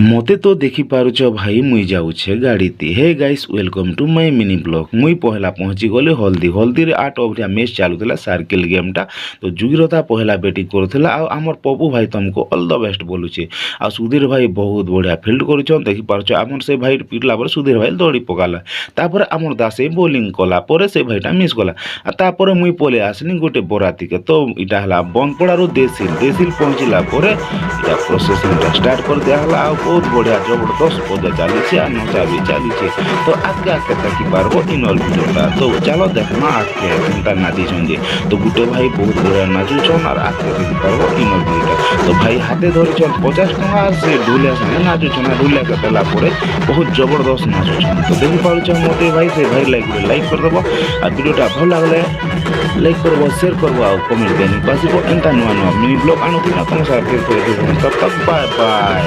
মতে তো দেখি পারুছ ভাই মুই যাউছে গাড়িতে। Hey guys welcome to my mini vlog. মুই পহলা পৌঁছি গলি হলদিরে 8 ওভরিয়া ম্যাচ চালুଥିଲା সার্কেল গেমটা। তো যুগିରତା ପହଲା ବ୍ୟାଟିଂ କରୁଥିଲା ଆଉ ଆମର ପପୁ ଭାଇ ତମକୁ ଅଲ୍ ଦ ବେଷ୍ଟ ବୋଲୁଛେ। ଆଉ ସୁଧୀର ଭାଇ ବହୁତ ବଢ଼ିଆ ଫିଲ୍ଡ କରୁଛନ୍ ଦେଖିପାରୁଛ। ଆମର ସେ ଭାଇ ପିଟିଲା ପରେ ସୁଧୀର ଭାଇ ଦୌଡ଼ି ପକାଲା। ତାପରେ ଆମର ଦାସେ ବୋଲିଂ କଲା ପରେ ସେ ଭାଇଟା ମିସ୍ କଲା। ଆଉ ତାପରେ ମୁଇଁ ପଳେଇ ଆସିଲି ଗୋଟେ ବରାତିକେ। ତ ଇଟା ହେଲା ବନପଡ଼ାରୁ ଦେଶିଲ ପହଞ୍ଚିଲା ପରେ ଇଟା ପ୍ରୋସେସିଂଟା ଷ୍ଟାର୍ଟ କରିଦିଆହେଲା। ଆଉ ବହୁତ ବଢ଼ିଆ ଜବରଦସ୍ତ ପୂଜା ଚାଲିଛି ଆଉ ନଚା ବି ଚାଲିଛି। ତ ଆଗକେ ଦେଖିପାରିବ ଇନର ଭିଡ଼ିଓଟା। ତ ଚାଲ ଦେଖମା ଆଗକେ କେନ୍ତା ନାଚିଛନ୍ ଯେ। ତ ଗୋଟେ ଭାଇ ବହୁତ ବଢ଼ିଆ ନାଚୁଛନ୍ আর আজকে ଦେଖିପାରିବ ଇନର ଭିଡ଼ିଓଟା। ତ ଭାଇ ହାତେ ଧରିଛନ୍ 50 ଟଙ୍କା আর ସେ ଢୁଲିଆ ସାଙ୍ଗେ ନାଚୁଛନ୍। ଆଉ ଢୁଲିଆକେ ଦେଲା ପରେ ବହୁତ ଜବରଦସ୍ତ ନାଚୁଛନ୍। ତ ଦେଖିପାରୁଛ ମତେ ଭାଇ ସେ ଭାଇ ଲାଇକ୍ କରିଦେବ। ଆଉ ଭିଡ଼ିଓଟା ଭଲ ଲାଗିଲେ ଲାଇକ୍ করব শেয়ার করব ଆଉ କମେଣ୍ଟ ଦେନିକୁ ଆସିବ। ଏନ୍ତା ନୂଆ ମିନି ବ୍ଲଗ୍ ଆଣୁଥିବି ନା ତମ ସାଥେ। ତବ ତକ୍ ବାଏ ବାଏ।